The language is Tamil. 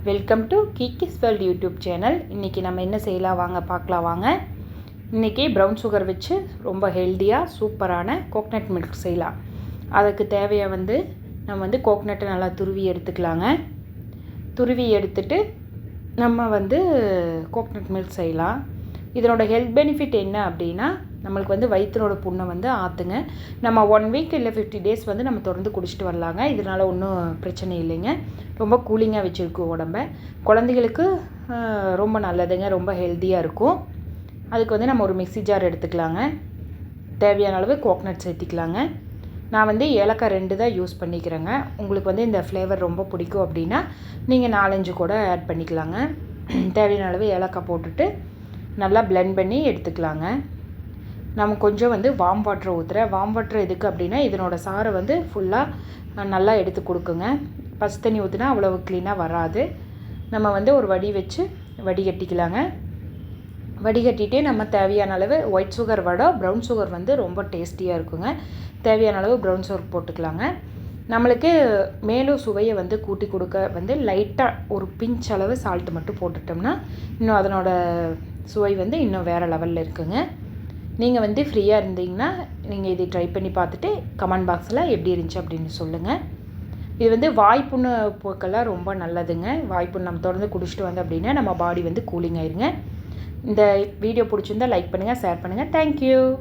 Welcome to Kiki's world YouTube channel. இன்றைக்கி நம்ம என்ன செய்யலாம் வாங்க பார்க்கலாம் வாங்க. இன்றைக்கி ப்ரௌன் சுகர் வச்சு ரொம்ப ஹெல்த்தியாக சூப்பரான கோக்னட் மில்க் செய்யலாம். அதுக்கு தேவையாக நம்ம கோக்னட்டை நல்லா துருவி எடுத்துக்கலாங்க. துருவி எடுத்துட்டு நம்ம கோக்னட் மில்க் செய்யலாம். இதனோட ஹெல்த் பெனிஃபிட் என்ன அப்படின்னா, நம்மளுக்கு வயிற்றினோட புண்ணை ஆற்றுங்க. நம்ம 1 வீக் இல்லை 50 டேஸ் நம்ம தொடர்ந்து குடிச்சிட்டு வரலாங்க. இதனால் ஒன்றும் பிரச்சனை இல்லைங்க. ரொம்ப கூலிங்காக வச்சுருக்கும் உடம்ப. குழந்தைகளுக்கு ரொம்ப நல்லதுங்க, ரொம்ப ஹெல்த்தியாக இருக்கும். அதுக்கு நம்ம ஒரு மிக்ஸி ஜார் எடுத்துக்கலாங்க. தேவையான அளவு கோக்னட் சேர்த்திக்கலாங்க. நான் ஏலக்காய் 2 தான் யூஸ் பண்ணிக்கிறேங்க. உங்களுக்கு இந்த ஃப்ளேவர் ரொம்ப பிடிக்கும் அப்படின்னா நீங்கள் 4-5 கூட ஆட் பண்ணிக்கலாங்க. தேவையான அளவு ஏலக்காய் போட்டுட்டு நல்லா பிளெண்ட் பண்ணி எடுத்துக்கலாங்க. நம்ம கொஞ்சம் வார்ம் வாட்டர் ஊற்றுறேன். வார்ம் வாட்டர் எதுக்கு அப்படின்னா, இதனோட சாரை ஃபுல்லாக நல்லா எடுத்து கொடுக்குங்க. பச்சை தண்ணி ஊற்றினா அவ்வளவு க்ளீனாக வராது. நம்ம ஒரு வடி வச்சு வடிகட்டிக்கலாங்க. வடிகட்டிகிட்டே நம்ம தேவையான அளவு ஒயிட் சுகர் விட ப்ரௌன் சுகர் ரொம்ப டேஸ்டியாக இருக்குங்க. தேவையான அளவு ப்ரௌன் சுகர் போட்டுக்கலாங்க. நம்மளுக்கு மேலும் சுவையை கூட்டி கொடுக்க லைட்டாக ஒரு பிஞ்ச் அளவு சால்ட்டு மட்டும் போட்டுட்டோம்னா இன்னும் அதனோட சுவை இன்னும் வேறு லெவலில் இருக்குங்க. நீங்கள் ஃப்ரீயாக இருந்தீங்கன்னா நீங்கள் இதை ட்ரை பண்ணி பார்த்துட்டு கமெண்ட் பாக்ஸில் எப்படி இருந்துச்சு அப்படின்னு சொல்லுங்கள். இது வாய்ப்புண்ணு போக்கெல்லாம் ரொம்ப நல்லதுங்க. வாய்ப்புண்ணு நம்ம தொடர்ந்து குடிச்சிட்டு அப்படின்னா நம்ம பாடி கூலிங் ஆயிருங்க. இந்த வீடியோ பிடிச்சிருந்தால் லைக் பண்ணுங்கள், ஷேர் பண்ணுங்கள். தேங்க்யூ.